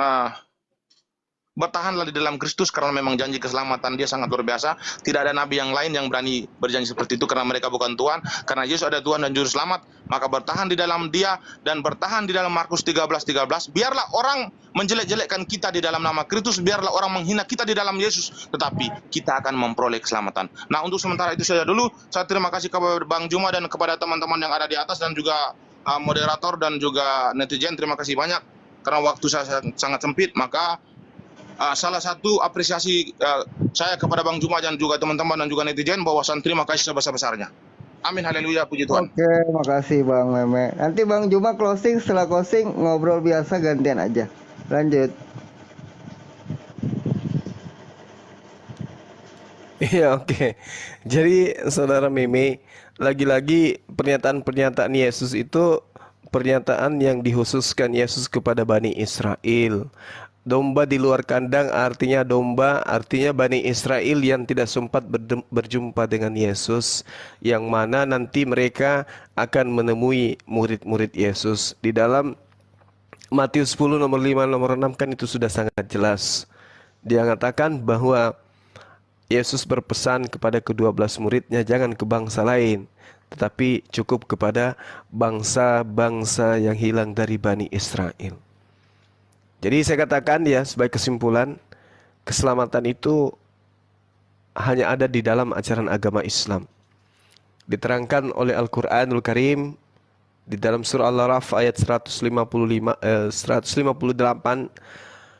bertahanlah di dalam Kristus karena memang janji keselamatan dia sangat luar biasa. Tidak ada nabi yang lain yang berani berjanji seperti itu karena mereka bukan Tuhan. Karena Yesus ada Tuhan dan juru selamat, maka bertahan di dalam dia dan bertahan di dalam Markus 13:13. Biarlah orang menjelek-jelekkan kita di dalam nama Kristus, biarlah orang menghina kita di dalam Yesus, tetapi kita akan memperoleh keselamatan. Nah, untuk sementara itu saja dulu. Saya terima kasih kepada Bang Juma dan kepada teman-teman yang ada di atas dan juga moderator dan juga netizen. Terima kasih banyak karena waktu saya sangat sempit, maka salah satu apresiasi saya kepada Bang Juma dan juga teman-teman dan juga netizen bahwasan terima kasih sebesar-besarnya. Amin, haleluya, puji Tuhan. Oke, makasih Bang Meme. Nanti Bang Juma closing, setelah closing ngobrol biasa gantian aja. Lanjut. Iya, oke. Jadi saudara Meme, lagi-lagi pernyataan-pernyataan Yesus itu pernyataan yang dikhususkan Yesus kepada Bani Israel. Domba di luar kandang artinya domba, artinya Bani Israel yang tidak sempat berjumpa dengan Yesus, yang mana nanti mereka akan menemui murid-murid Yesus. Di dalam Matius 10 nomor 5 nomor 6 kan itu sudah sangat jelas. Dia mengatakan bahwa Yesus berpesan kepada ke-12 muridnya, jangan ke bangsa lain, tetapi cukup kepada bangsa-bangsa yang hilang dari Bani Israel. Jadi saya katakan ya, sebagai kesimpulan, keselamatan itu hanya ada di dalam ajaran agama Islam. Diterangkan oleh Al-Quranul Karim di dalam surah Al-Araf ayat 158.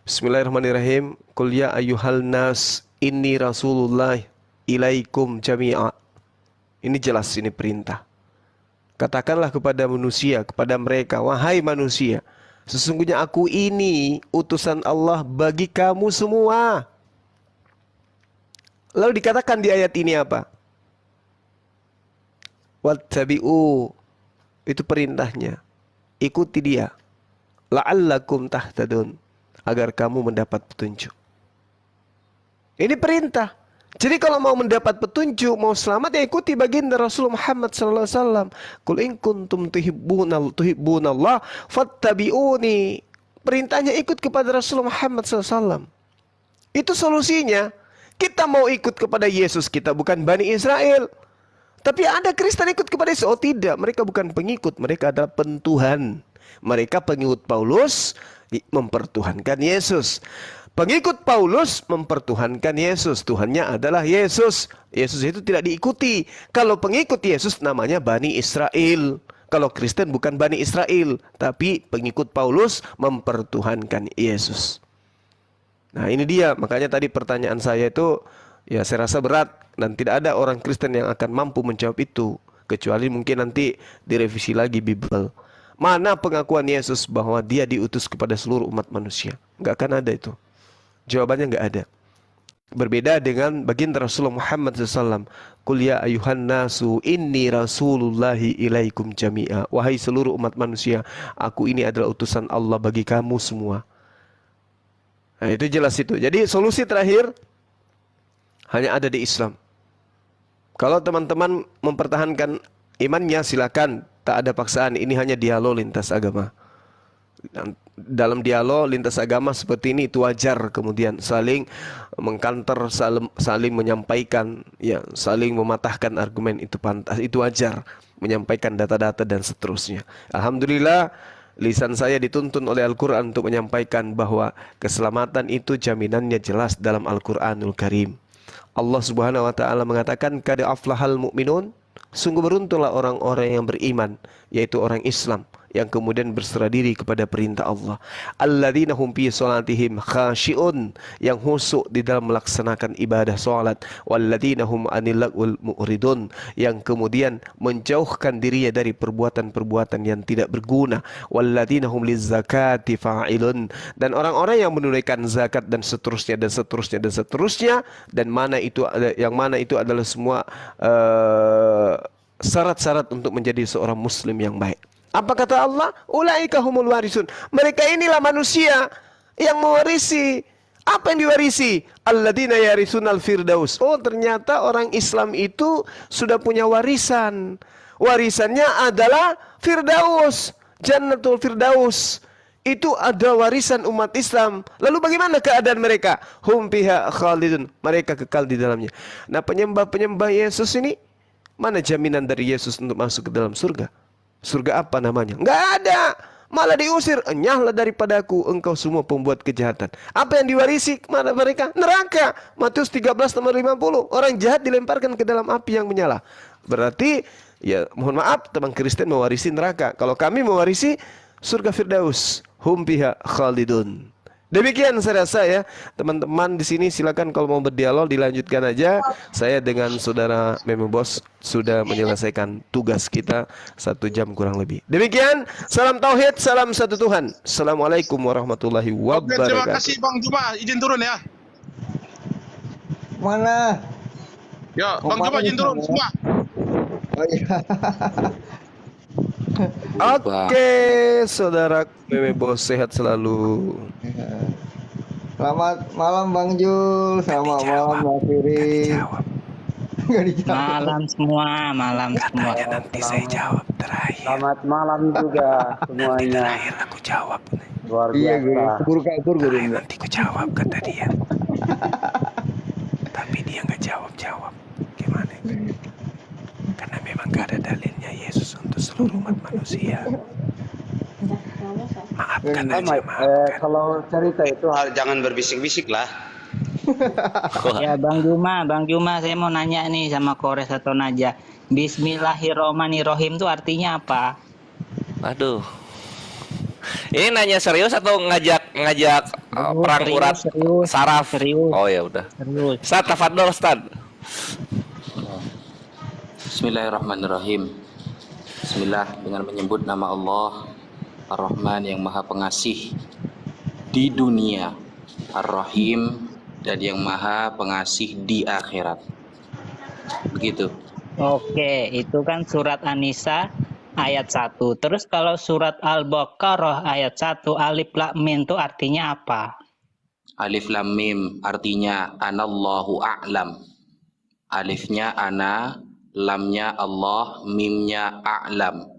Bismillahirrahmanirrahim. Qul ya ayyuhal nas inni rasulullah ilaikum jami'a. Ini jelas, ini perintah. Katakanlah kepada manusia, kepada mereka, wahai manusia, sesungguhnya aku ini utusan Allah bagi kamu semua. Lalu dikatakan di ayat ini apa? Wattabi'u, itu perintahnya. Ikuti dia. La'allakum tahtadun, agar kamu mendapat petunjuk. Ini perintah. Jadi kalau mau mendapat petunjuk, mau selamat, ya ikuti baginda Rasulullah Muhammad SAW. Qul in kuntum tuhibbunallah fattabi'uni. Perintahnya ikut kepada Rasulullah Muhammad SAW. Itu solusinya. Kita mau ikut kepada Yesus, kita bukan Bani Israel. Tapi ada Kristen ikut kepada Yesus. Oh tidak, mereka bukan pengikut, mereka adalah pentuhan. Mereka pengikut Paulus, mempertuhankan Yesus. Pengikut Paulus mempertuhankan Yesus. Tuhannya adalah Yesus. Yesus itu tidak diikuti. Kalau pengikut Yesus namanya Bani Israel. Kalau Kristen bukan Bani Israel, tapi pengikut Paulus mempertuhankan Yesus. Nah ini dia, makanya tadi pertanyaan saya itu, ya saya rasa berat. Dan tidak ada orang Kristen yang akan mampu menjawab itu. Kecuali mungkin nanti direvisi lagi Bible. Mana pengakuan Yesus bahwa dia diutus kepada seluruh umat manusia? Nggak akan ada itu. Jawabannya nggak ada. Berbeda dengan baginda Rasulullah Muhammad SAW. Qul ya ayuhan nasu inni rasulullahi ilaikum jami'a. Wahai seluruh umat manusia, aku ini adalah utusan Allah bagi kamu semua. Nah itu jelas itu. Jadi solusi terakhir hanya ada di Islam. Kalau teman-teman mempertahankan imannya silakan. Tak ada paksaan, ini hanya dialog lintas agama. Dan dalam dialog lintas agama seperti ini itu wajar, kemudian saling mengkanter, saling menyampaikan, ya, saling mematahkan argumen itu pantas, itu wajar, menyampaikan data-data dan seterusnya. Alhamdulillah lisan saya dituntun oleh Al-Quran untuk menyampaikan bahwa keselamatan itu jaminannya jelas dalam Al-Quranul Karim. Allah Subhanahu wa taala mengatakan qad aflahal mu'minun, sungguh beruntunglah orang-orang yang beriman, yaitu orang Islam yang kemudian berserah diri kepada perintah Allah. Alladzina hum fi salatihim khashi'un, yang khusyuk di dalam melaksanakan ibadah salat. Walladzina hum anil lagwil mu'ridun, yang kemudian menjauhkan dirinya dari perbuatan-perbuatan yang tidak berguna. Walladzina hum lizzakati fa'ilun, dan orang-orang yang menunaikan zakat dan seterusnya dan seterusnya dan seterusnya, dan yang mana itu adalah semua syarat-syarat untuk menjadi seorang muslim yang baik. Apa kata Allah? Ulaika humul warisun. Mereka inilah manusia yang mewarisi. Apa yang diwarisi? Alladzina yarisunal firdaus. Oh, ternyata orang Islam itu sudah punya warisan. Warisannya adalah firdaus, Jannatul Firdaus. Itu ada warisan umat Islam. Lalu bagaimana keadaan mereka? Hum fiha khalidun. Mereka kekal di dalamnya. Nah, penyembah-penyembah Yesus ini, mana jaminan dari Yesus untuk masuk ke dalam surga? Surga apa namanya? Enggak ada. Malah diusir. Enyahlah daripadaku engkau semua pembuat kejahatan. Apa yang diwarisi kepada mereka? Neraka. Matius 13:50. Orang jahat dilemparkan ke dalam api yang menyala. Berarti, ya mohon maaf, teman Kristen mewarisi neraka. Kalau kami mewarisi surga Firdaus. Hum fiha khalidun. Demikian saya rasa ya, teman-teman di sini silakan kalau mau berdialog dilanjutkan aja. Saya dengan saudara Meme Bos sudah menyelesaikan tugas kita 1 jam kurang lebih. Demikian, salam tauhid, salam satu Tuhan. Assalamualaikum warahmatullahi Oke, terima wabarakatuh. kasih Bang Juma, izin turun ya. Mana? Ya, Bang Juma izin turun semua. Oh iya. Oke, saudara Meme Bos sehat selalu. Selamat malam Bang Jul, selamat malam Bang Firi. Nggak dijawab. Malam semua, malam semua. Nanti saya jawab terakhir. Selamat malam juga semuanya. Terakhir aku jawab. Luar Iya, biasa. keburu kabur gue dulu. Nanti aku jawab kata dia. Tapi dia nggak jawab. Gimana? Karena memang gak ada dalilnya Yesus untuk seluruh umat manusia. Maafkan aja, maafkan. Kalau cerita itu jangan berbisik-bisik lah. Ya Bang Juma, saya mau nanya nih sama Kores atau Naja. Bismillahirrohmanirrohim itu artinya apa? Aduh. Ini nanya serius atau ngajak perang serius, urat serius, saraf? serius. Oh ya udah. Serius. Ustaz, tafadhol Ustaz. Bismillahirrahmanirrahim. Bismillah, dengan menyebut nama Allah Ar-Rahman yang Maha Pengasih di dunia, Ar-Rahim, dan yang Maha Pengasih di akhirat. Begitu. Oke, itu kan surat An-Nisa ayat 1. Terus kalau surat Al-Baqarah ayat 1 alif lam mim itu artinya apa? Alif lam mim artinya anallahu a'lam. Alifnya ana, lamnya Allah, mimnya a'lam.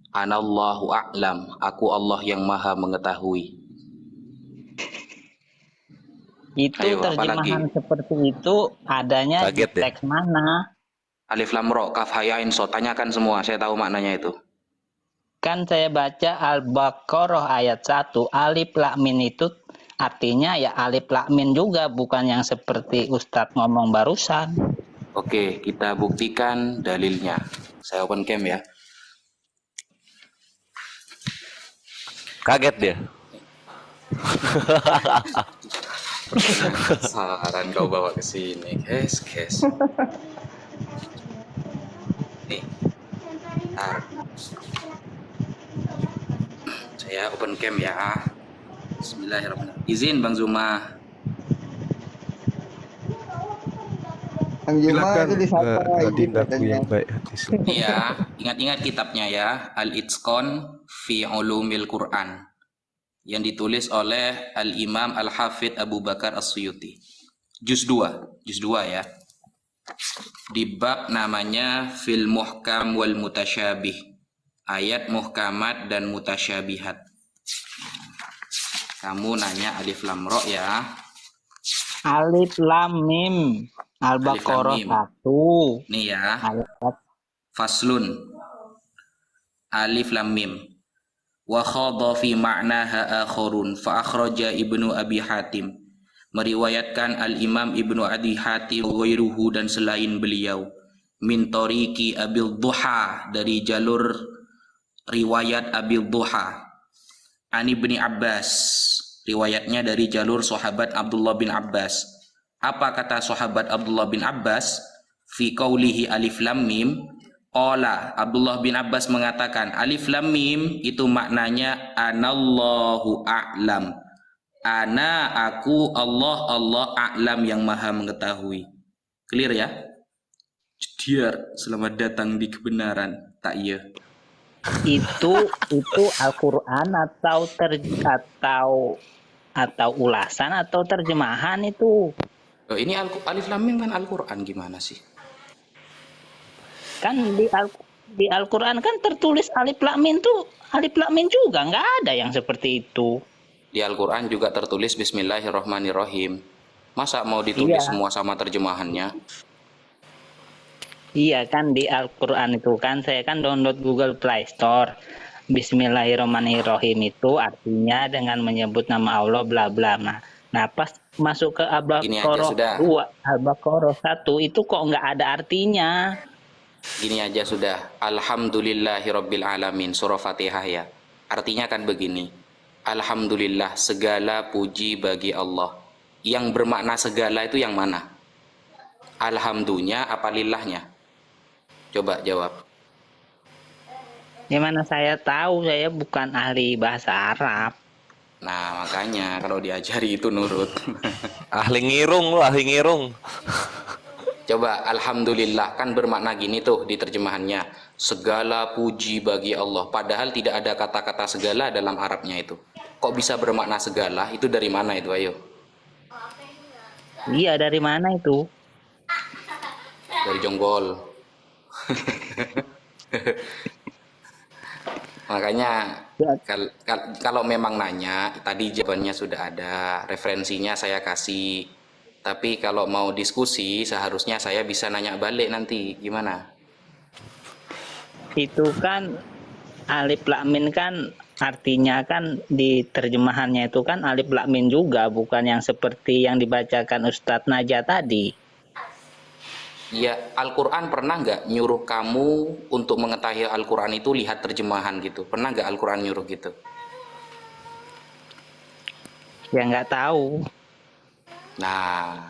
Anallahu a'lam, aku Allah yang Maha mengetahui. Itu Ayo, terjemahan apalagi? seperti itu adanya di Kaget ya? teks mana? Alif lam ro kaf ha ya ain so, tanyakan semua, saya tahu maknanya itu. Kan saya baca Al-Baqarah ayat 1 alif lam mim itu artinya ya alif lam mim juga, bukan yang seperti Ustadz ngomong barusan. Oke, kita buktikan dalilnya. Saya open cam ya. Kaget dia. Saran kau bawa ke sini, guys. Nih. Bentar. Saya open cam ya. Bismillahirrahmanirrahim. Izin Bang Zuma. Bang Juma Silakan itu disapa adindaku yang baik hati. Iya, ingat-ingat kitabnya ya, Al-Itqan fi Ulumil Quran, yang ditulis oleh Al-Imam Al-Hafidh Abu Bakar As-Suyuti. Juz 2 ya. Di bab namanya Fil Muhkam wal Mutasyabih. Ayat muhkamat dan mutasyabihat. Kamu nanya alif lam ro ya. Alif lam mim Al-Baqarah Alif lam 1 Nih ya. ayat Faslun. Alif lam mim. Wa khadha fi ma'naha akhurun fa akhraja Ibnu Abi Hatim. Meriwayatkan Al-Imam Ibnu Abi Hatim ghairuhu dan selain beliau min tariqi Abil Duha, dari jalur riwayat Abil Duha Ani bin Abbas, riwayatnya dari jalur sahabat Abdullah bin Abbas. Apa kata sahabat Abdullah bin Abbas? Fi qaulihi alif lam mim. Qala, Abdullah bin Abbas mengatakan alif lam mim itu maknanya anallahu a'lam. Ana, aku, Allah, Allah a'lam yang maha mengetahui. Clear ya? Jediar, selamat datang di kebenaran. Tak iya. Itu Al-Qur'an atau ulasan atau terjemahan itu. Oh, ini alif lam mim kan Al-Qur'an, gimana sih? Kan di Al-Qur'an kan tertulis alif lam mim tuh alif lam mim juga, nggak ada yang seperti itu. Di Al-Qur'an juga tertulis Bismillahirrahmanirrahim. Masa mau ditulis Iya. semua sama terjemahannya? Iya kan di Al-Qur'an itu kan saya kan download Google Play Store. Bismillahirrahmanirrahim itu artinya dengan menyebut nama Allah bla bla. Nah pas masuk ke Gini aja sudah. Al-Baqarah 1 itu kok nggak ada artinya. Gini aja sudah. Alhamdulillahirabbil alamin, surah Fatihah ya. Artinya kan begini. Alhamdulillah, segala puji bagi Allah. Yang bermakna segala itu yang mana? Alhamdulillah apa lillahnya? Coba jawab. Gimana saya tahu, saya bukan ahli bahasa Arab. Nah, makanya kalau diajari itu nurut. Ahli ngirung lu, ahli ngirung. Coba alhamdulillah kan bermakna gini tuh di terjemahannya. Segala puji bagi Allah. Padahal tidak ada kata-kata segala dalam Arabnya itu. Kok bisa bermakna segala? Itu dari mana itu, ayo? Iya, dari mana itu? Dari jonggol. Makanya Ya. kalau memang nanya, tadi jawabannya sudah ada, referensinya saya kasih. Tapi kalau mau diskusi, seharusnya saya bisa nanya balik nanti, gimana? Itu kan alif lam mim kan artinya kan di terjemahannya itu kan alif lam mim juga, bukan yang seperti yang dibacakan Ustadz Naja tadi. Ya, Al-Quran pernah nggak nyuruh kamu untuk mengetahui Al-Quran itu lihat terjemahan gitu? Pernah nggak Al-Quran nyuruh gitu? Ya nggak tahu. Nah,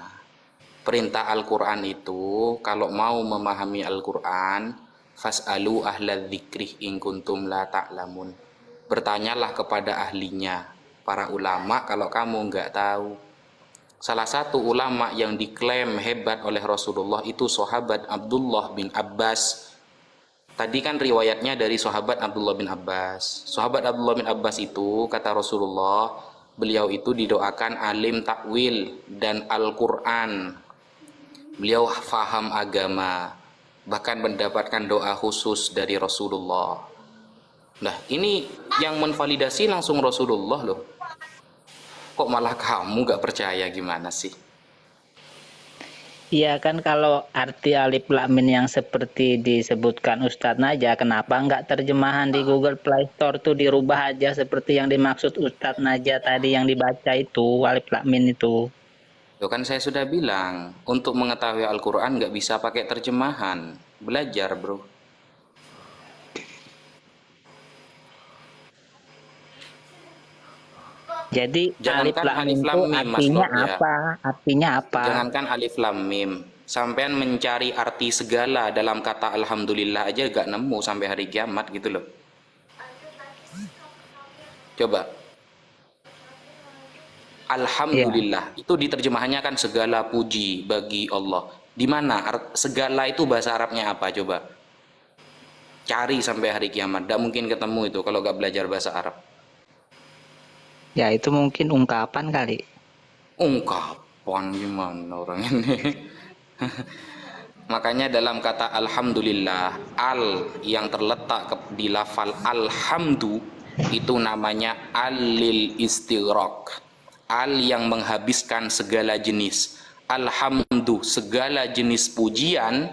perintah Al-Quran itu kalau mau memahami Al-Quran, fas'alu ahla dzikri in kuntum la ta'lamun. Bertanyalah kepada ahlinya, para ulama kalau kamu nggak tahu. Salah satu ulama yang diklaim hebat oleh Rasulullah itu sahabat Abdullah bin Abbas. Tadi kan riwayatnya dari sahabat Abdullah bin Abbas. Sahabat Abdullah bin Abbas itu, kata Rasulullah, beliau itu didoakan alim takwil dan Al-Quran. Beliau faham agama, bahkan mendapatkan doa khusus dari Rasulullah. Nah, ini yang menvalidasi langsung Rasulullah loh. Kok malah kamu gak percaya, gimana sih? Iya kan kalau arti alif lam mim yang seperti disebutkan Ustadz Naja, kenapa nggak terjemahan di Google Play Store tuh dirubah aja seperti yang dimaksud Ustadz Naja tadi yang dibaca itu alif lam mim itu. Loh kan saya sudah bilang, untuk mengetahui Al-Quran nggak bisa pakai terjemahan. Belajar bro. Jadi alif Jangankan lam mim alif itu lam mim, Mas artinya Lord, ya. apa? Artinya apa? Jangankan alif lam mim, sampean mencari arti segala dalam kata alhamdulillah aja gak nemu sampai hari kiamat gitu loh. Coba. Alhamdulillah itu diterjemahannya kan segala puji bagi Allah. Di mana segala itu bahasa Arabnya apa coba? Cari sampai hari kiamat, tidak mungkin ketemu itu kalau gak belajar bahasa Arab. Ya itu mungkin ungkapan kali. Ungkapan gimana orang ini? Makanya dalam kata alhamdulillah, al yang terletak di lafal alhamdu itu namanya al-lil istighraq. Al yang menghabiskan segala jenis. Alhamdu segala jenis pujian,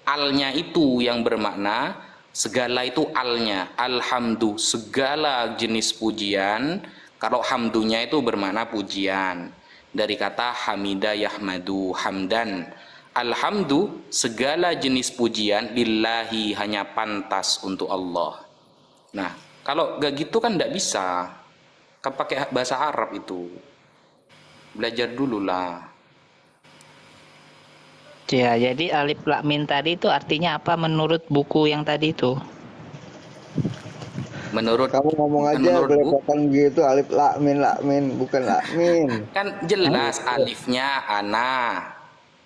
alnya itu yang bermakna segala itu alnya. Alhamdu segala jenis pujian. Kalau hamdunya itu bermakna pujian. Dari kata hamida yahmadu hamdan. Alhamdu segala jenis pujian lillahi hanya pantas untuk Allah. Nah, kalau gak gitu kan nggak bisa. Kan pakai bahasa Arab itu. Belajar dulu lah. Ya, jadi alif lam mim tadi itu artinya apa menurut buku yang tadi itu? Menurut Kamu ngomong aja menurut buku, belepotan gitu, alif lakmin, bukan lakmin. kan jelas alifnya ana,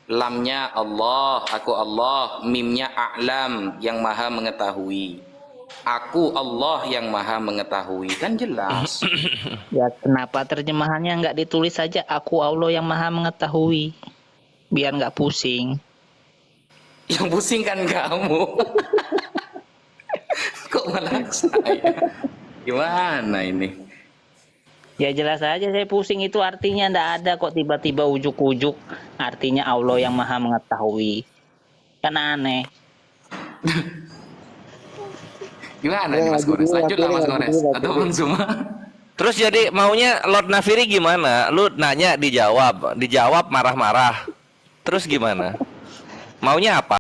lamnya Allah, aku Allah, mimnya a'lam yang maha mengetahui. Aku Allah yang maha mengetahui, kan jelas. Ya, kenapa terjemahannya nggak ditulis saja aku Allah yang maha mengetahui? Biar nggak pusing. Yang pusing kan kamu. Kok malah saya? Gimana ini? Ya jelas aja saya pusing, itu artinya ndak ada kok tiba-tiba ujuk-ujuk artinya Allah yang maha mengetahui. Kan aneh. Gimana Ya, nih Mas lagi Gores? dulu, Lanjut lah Mas lagi Gores. dulu, lagi Atau dulu. Bang Zuma? Terus jadi maunya Lord Nafiri gimana? Lu nanya dijawab marah-marah. Terus gimana? Maunya apa?